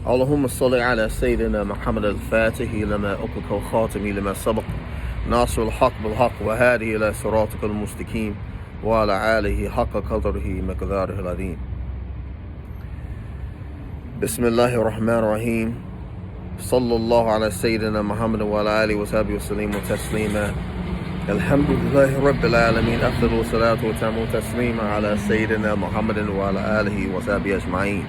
اللهم صل على سيدنا محمد الفاتح لما أغلق والخاتم لما سبق ناصر الحق بالحق وهادي إلى صراطك المستقيم وعلى آله حق قدره مقداره العظيم. بسم الله الرحمن الرحيم. صلى الله على سيدنا محمد وعلى آله وصحبه وسلم تسليما. الحمد لله رب العالمين. أفضل الصلاة وتم تسليما على سيدنا محمد وعلى آله وصحبه أجمعين.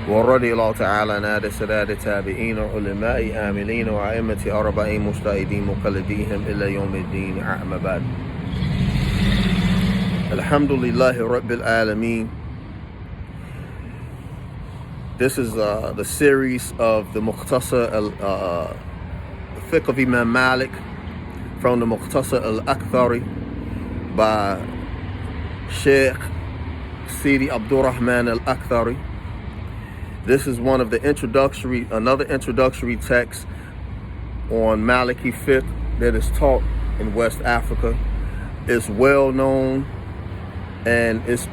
ورضي الله تعالى عن هذا السادة التابعين وعلماء عاملين وأئمة أربعين مجتهدين مقلديهم إلى يوم الدين. أما بعد. الحمد لله رب العالمين. This is the series of the Muhktasar, the Fiqh of Imam Malik from the Muhktasar al-Akhdari by Sheikh Sidi Abdur Rahman al-Akhdari. This is one of the another introductory text on Maliki Fiqh that is taught in West Africa. It's well known and it's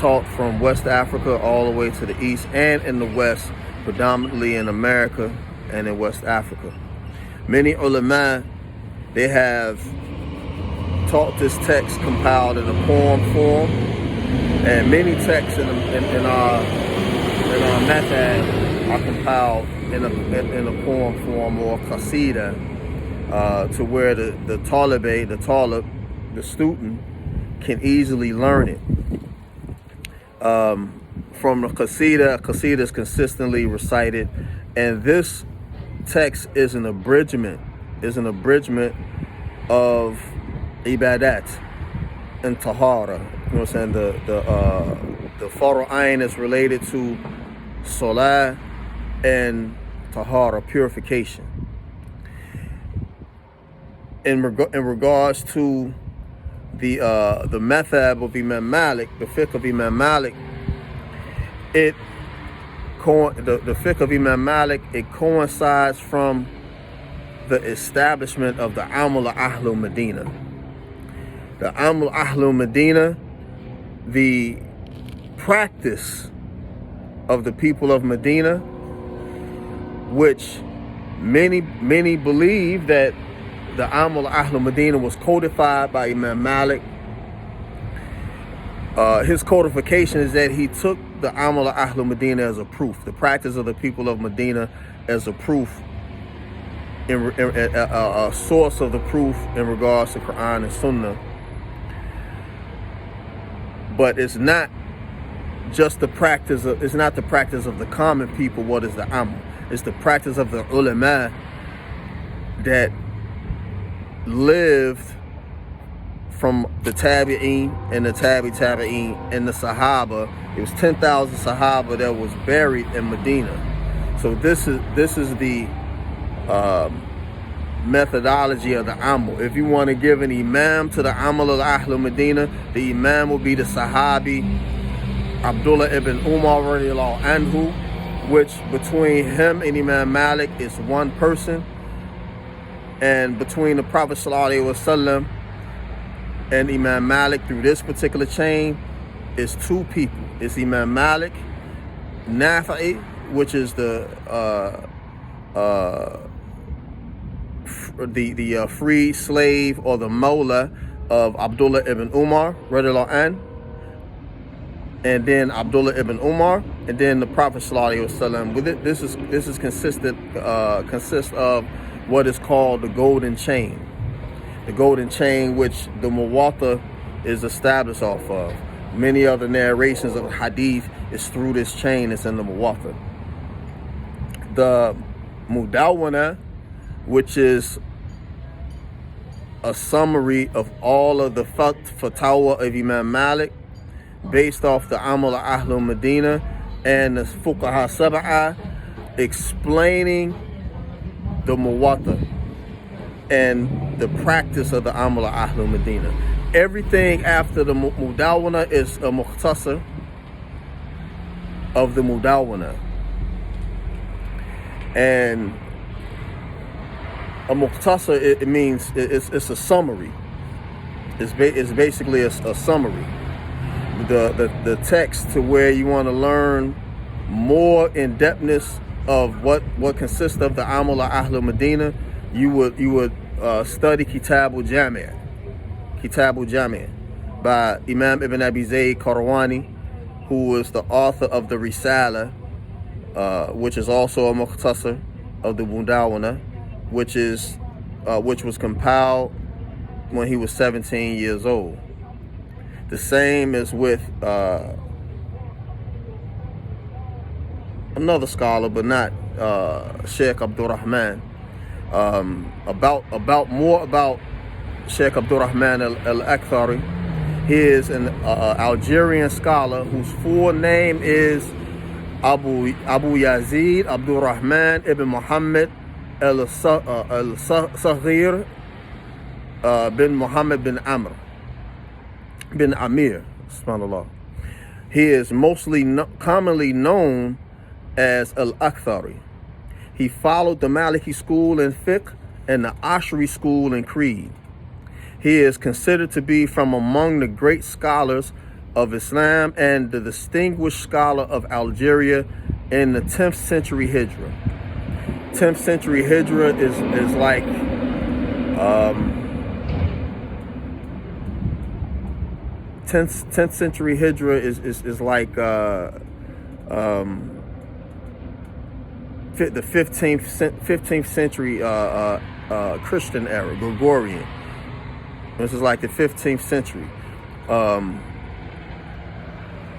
taught from West Africa all the way to the east and in the west, predominantly in America and in West Africa. Many ulama, they have taught this text compiled in a poem form, and many texts in our method are compiled in a poem form or qasida, to where the talib, the student, can easily learn it. From a qasida is consistently recited, and this text is an abridgment of ibadat and tahara. You know what I'm saying? The Farul Ayn is related to salah and tahara, purification. In regards to the madhab of Imam Malik, the fiqh of Imam Malik, the fiqh of Imam Malik, it coincides from the establishment of the Amal Ahlul Medina. The Amal Ahlul Medina, the practice of the people of Medina, which many believe that the Amal Ahlul Medina was codified by Imam Malik. His codification is that he took the Amal Ahlul Medina as a proof, the practice of the people of Medina as a proof, a source of the proof in regards to Quran and Sunnah. But it's not just the practice of the common people. What is the Amal? It's the practice of the ulama that lived from the tabi'in and the tabi'in and the sahaba. It was 10,000 sahaba that was buried in Medina. So this is the methodology of the Amal. If you want to give an imam to the Amal of Ahlul Medina, the imam will be the sahabi Abdullah ibn Umar radiallahu anhu, which between him and Imam Malik is one person, and between the Prophet sallallahu alaihi wasallam and Imam Malik through this particular chain is two people. It's Imam Malik, Nafi'i, which is the free slave or the mawla of Abdullah ibn Umar radiallahu anhu, and then Abdullah ibn Umar, and then the Prophet sallallahu alaihi wasallam. With it, this consists of what is called the golden chain. The golden chain, which the Muwatta is established off of. Many other narrations of hadith is through this chain that's in the Muwatta. The Mudawwana, which is a summary of all of the fatwa of Imam Malik, based off the Amal Ahlul Medina and the Fuqaha Sab'a, explaining the Muwatta and the practice of the Amal Ahlul Medina. Everything after the Mudawwana is a Muhktasar of the Mudawwana. And a Muhktasar, it means it's a summary. It's basically a summary. The text to where you want to learn more in-depthness of what consists of the Amal Ahl Medina, you would study Kitabul Jami' by Imam Ibn Abi Zayd Qarawani, who is the author of the Risala, which is also a Muhktasar of the Mudawana, which was compiled when he was 17 years old. The same is with another scholar, but not Sheikh Abdur Rahman. About Sheikh Abdur Rahman al-Akhdari. He is an Algerian scholar whose full name is Abu Yazid Abdur Rahman ibn Muhammad al-Saghir bin Muhammad bin Amr bin Amir. Subhanallah. He is commonly known as al-Akhdari. He followed the Maliki school in Fiqh and the Ash'ari school in Creed. He is considered to be from among the great scholars of Islam and the distinguished scholar of Algeria in the 10th century Hijra. 10th century Hijra is like 10th century Hijra is like the 15th century Christian era, Gregorian. This is like the 15th century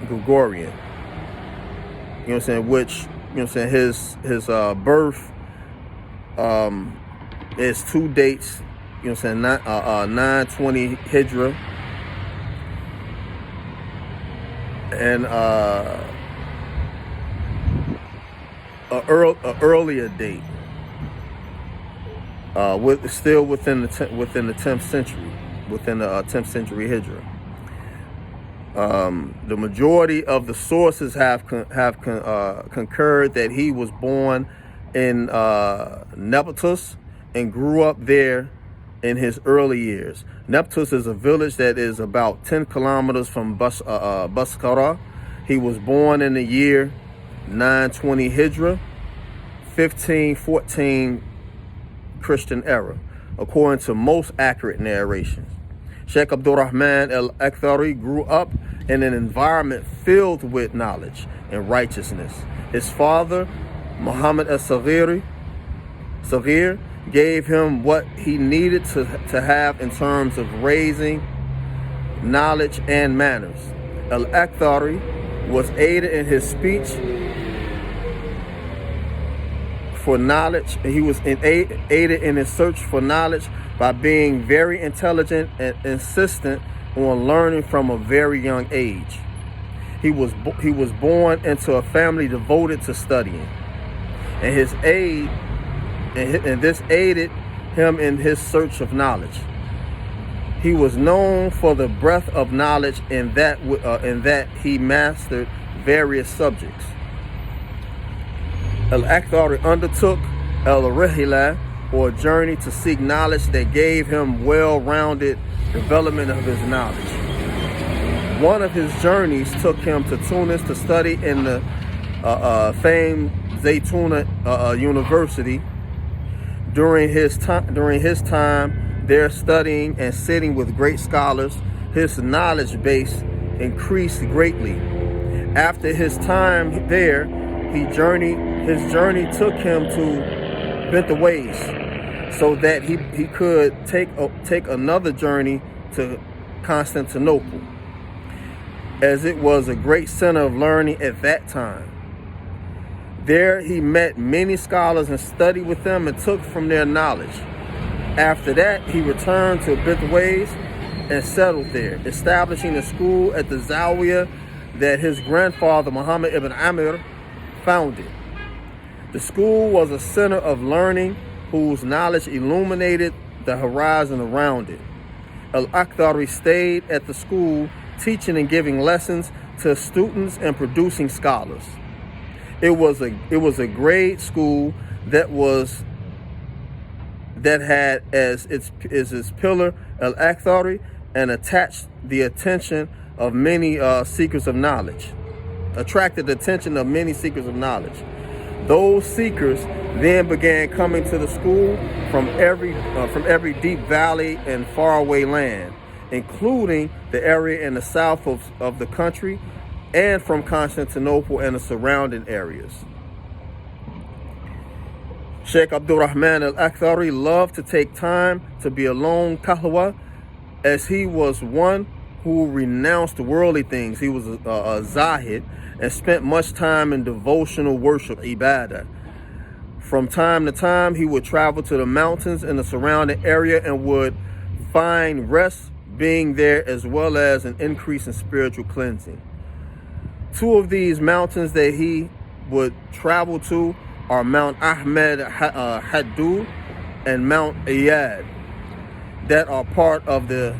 Gregorian. You know what I'm saying? Which, you know what I'm saying, his birth is two dates, you know what I'm saying, 920 Hijra and an earlier date, still within the 10th century, within the 10th century Hijra. The majority of the sources have concurred that he was born in Nabatus and grew up there in his early years. Nabatus is a village that is about 10 kilometers from Bascara. He was born in the year 920 Hijra, 1514 Christian era, according to most accurate narrations. Sheikh Abdur Rahman al-Akhdari grew up in an environment filled with knowledge and righteousness. His father, Muhammad al-Saghir, gave him what he needed to have in terms of raising knowledge and manners. Al-Akhdari was aided in his speech for knowledge. He was aided in his search for knowledge by being very intelligent and insistent on learning from a very young age. He was born into a family devoted to studying, and this aided him in his search of knowledge. He was known for the breadth of knowledge in that he mastered various subjects. Al-Akhdari undertook al-Rihla, or a journey to seek knowledge that gave him well-rounded development of his knowledge. One of his journeys took him to Tunis to study in the famed Zaytuna University. During his time there studying and sitting with great scholars, his knowledge base increased greatly. After his time there, his journey took him to Bentawais, so that he could take another journey to Constantinople, as it was a great center of learning at that time. There he met many scholars and studied with them and took from their knowledge. After that, he returned to Bentawais and settled there, establishing a school at the Zawiya that his grandfather Muhammad ibn Amir founded. The school was a center of learning whose knowledge illuminated the horizon around it. Al-Akhdari stayed at the school, teaching and giving lessons to students and producing scholars. It was a grade school that had as its pillar Al-Akhdari, and attached the attention of many seekers of knowledge. Attracted the attention of many seekers of knowledge. Those seekers then began coming to the school from every deep valley and faraway land, including the area in the south of the country and from Constantinople and the surrounding areas. Sheikh Rahman al-Akhdari loved to take time to be alone kahwa, as he was one who renounced worldly things. He was a zahid and spent much time in devotional worship, ibadah. From time to time, he would travel to the mountains in the surrounding area and would find rest being there, as well as an increase in spiritual cleansing. Two of these mountains that he would travel to are Mount Ahmed Haddud and Mount Iyad, that are part of the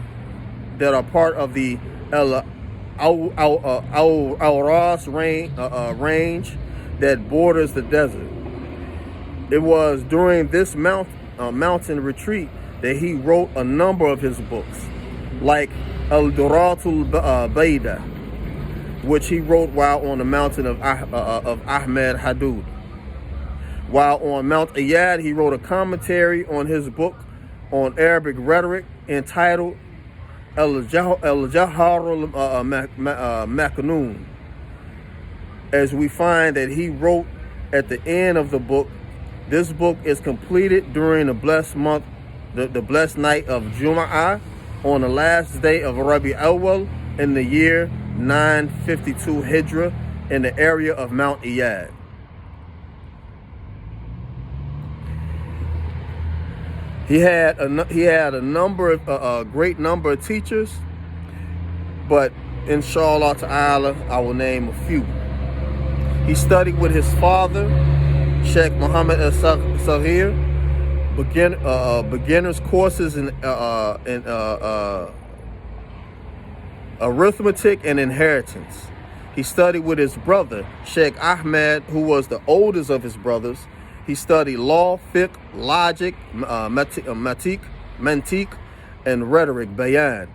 Al-Awras range that borders the desert. It was during this mountain retreat that he wrote a number of his books, like Al-Duratul Bayda, which he wrote while on the mountain of Ahmed Haddud. While on Mount Iyad, he wrote a commentary on his book on Arabic rhetoric entitled Al-Jahar al-Maknoon, as we find that he wrote at the end of the book, this book is completed during the blessed month, the blessed night of Jum'ah, on the last day of Rabi Awwal in the year 952 Hijra in the area of Mount Iyad. He had a number of great number of teachers, but inshallah ta'ala, I will name a few. He studied with his father, Sheikh Muhammad al-Saghir, beginners courses in arithmetic and inheritance. He studied with his brother, Sheikh Ahmed, who was the oldest of his brothers. He studied law, fiqh, logic, mantiq, and rhetoric, bayan.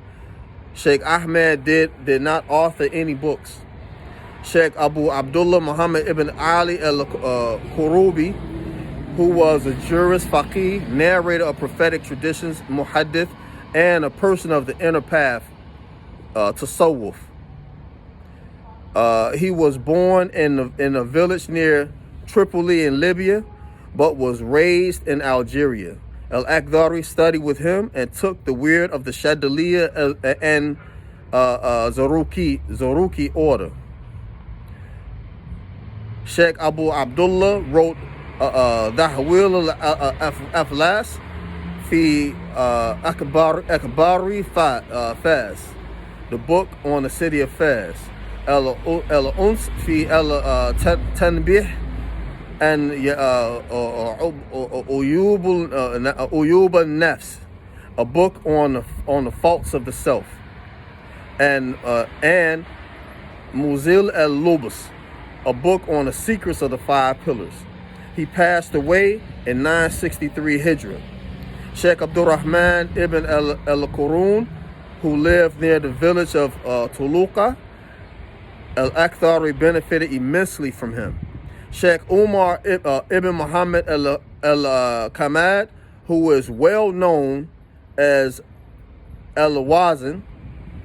Sheikh Ahmed did not author any books. Sheikh Abu Abdullah Muhammad ibn Ali al-Qurubi, who was a jurist, faqih, narrator of prophetic traditions, muhaddith, and a person of the inner path, tasawwuf. He was born in a village near Tripoli in Libya, but was raised in Algeria. Al-Akhdari studied with him and took the weird of the Shadaliya and Zaruki order. Sheikh Abu Abdullah wrote Dahwil al-Aflas fi Akhdari Fez, the book on the city of Fez. Al-Uns fi al-Tanbih and Uyub al-Nafs, a book on the faults of the self, and Muzil al-Lubus, a book on the secrets of the 5 pillars. He passed away in 963 Hijra. Sheikh Abdurrahman ibn al-Qurun, who lived near the village of Tuluqa, Al-Akhdari benefited immensely from him. Sheikh Umar ibn Muhammad al-Kamad, who is well known as Al-Wazin,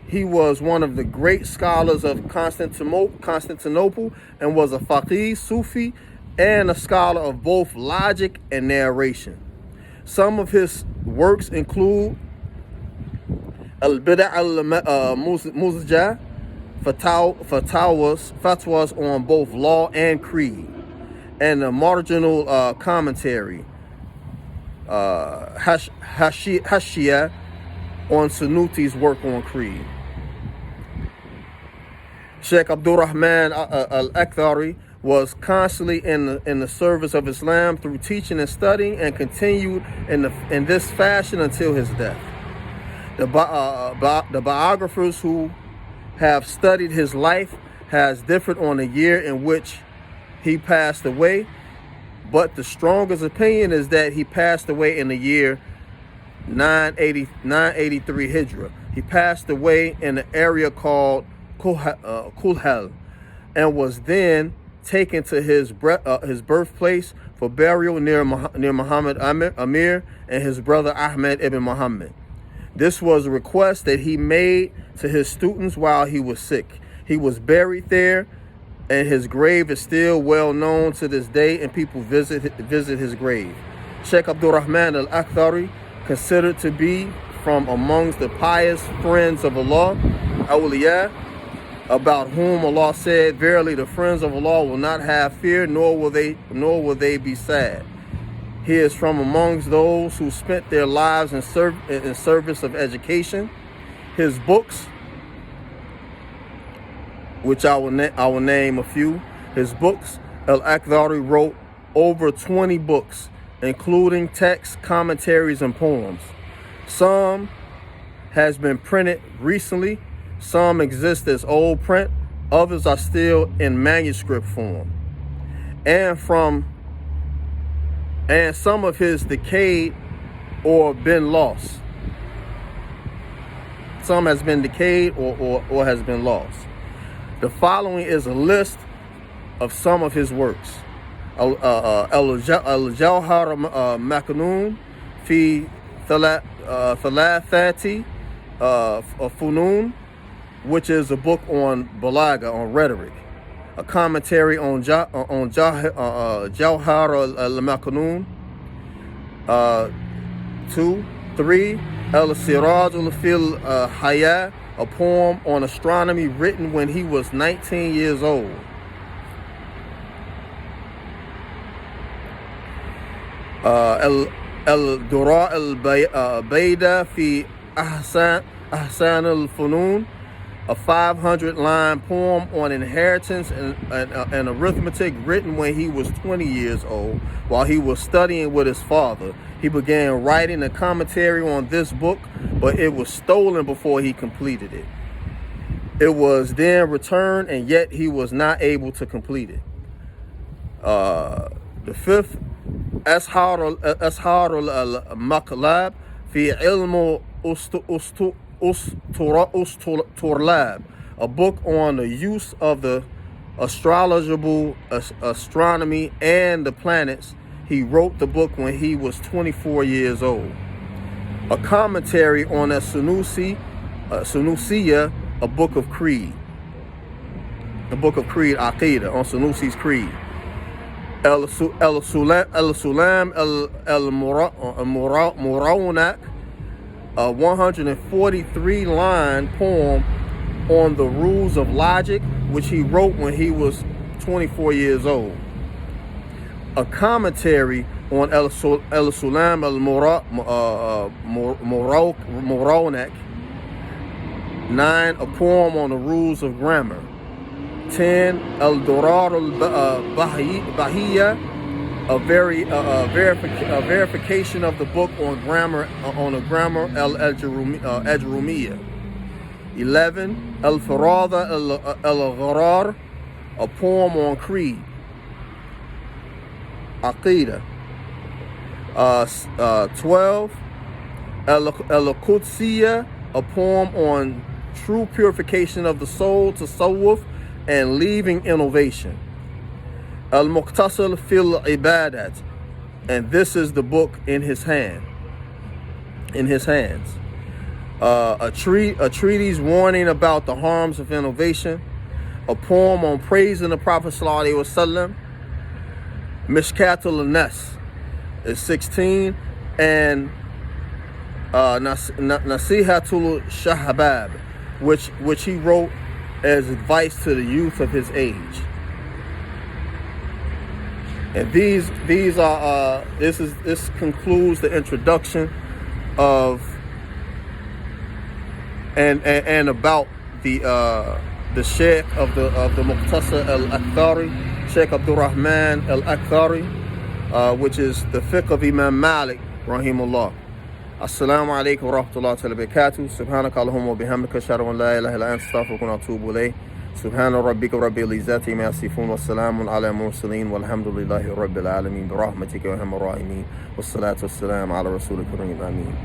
he was one of the great scholars of Constantinople and was a faqih, Sufi, and a scholar of both logic and narration. Some of his works include Al-Bida' al-Muzajah, fatwas on both law and creed, and a marginal commentary, Hashia, on Sunuti's work on creed. Sheikh Abdurrahman al-Akhdari was constantly in the service of Islam through teaching and studying, and continued in this fashion until his death. The biographers who have studied his life has differed on the year in which he passed away, but the strongest opinion is that he passed away in the year 983 Hijra. He passed away in an area called Kulhal, and was then taken to his birthplace for burial near Muhammad Amir and his brother Ahmed ibn Muhammad. This was a request that he made to his students while he was sick. He was buried there, and his grave is still well known to this day, and people visit his grave. Sheikh Abdur Rahman al-Akhdari, considered to be from amongst the pious friends of Allah, awliya, about whom Allah said, "Verily, the friends of Allah will not have fear, nor will they be sad." He is from amongst those who spent their lives in service of education. His books, which I will name a few. His books, Al-Akhdari wrote over 20 books, including texts, commentaries, and poems. Some has been printed recently. Some exist as old print. Others are still in manuscript form. And some of his decayed or been lost. Some has been decayed or has been lost. The following is a list of some of his works. Al-Jawhar Maknoon fi Thalathati Funun, which is a book on Balaga, on rhetoric. A commentary on Jawhar al-Maknoon. 2, 3, Al-Siraj al-Fil Haya, a poem on astronomy written when he was 19 years old. Al-Dura al-Bayda fi Ahsan al-Funun, a 500-line poem on inheritance and arithmetic written when he was 20 years old while he was studying with his father. He began writing a commentary on this book, but it was stolen before he completed it. It was then returned, and yet he was not able to complete it. The fifth, Ashar al-Maqlab fi Ilm Usturlab, a book on the use of the astrological astronomy and the planets. He wrote the book when he was 24 years old. A commentary on a Sunusiya, a book of creed. A book of creed, Aqidah, on Sunusi's creed. Al-Sulam al-Murawnak, a 143-line poem on the rules of logic, which he wrote when he was 24 years old. A commentary on Al-Sulam al-Murawnak. 9, a poem on the rules of grammar. 10, Al-Durar al-Bahiyya, a verification of the book on grammar, Al-Ajrumiyya. 11, Al-Farada al-Gharar, a poem on creed, Aqidah. 12, Al-Qudsiyya, a poem on true purification of the soul, tasawwuf, and leaving innovation. Al-Muhktasar fil Ibadat, and this is the book in his hands. A treatise warning about the harms of innovation. A poem on praising the Prophet sallallahu alaihi wasallam. Mishkatul Nas is 16, and Nasihatul Shahabab, which he wrote as advice to the youth of his age. And this concludes the introduction of and about the Sheikh of the Muhktasar al-Akhdari, Sheikh Abdur Rahman al-Akhdari, which is the Fiqh of Imam Malik, rahimahullah. Assalamu alaikum wa rahmatullahi wa barakatuh. Subhanaka Allahumma wa bihamdika, ashhadu an la ilaha illa anta, astaghfiruka wa atubu ilayk. Subhana rabbika rabbil izzati ma yasifun, wa salamun ala mursalin, walhamdulillahi rabbil alamin, bi rahmatika ya arhamar rahimin, wassalatu wassalamu ala rasulika karim, amin.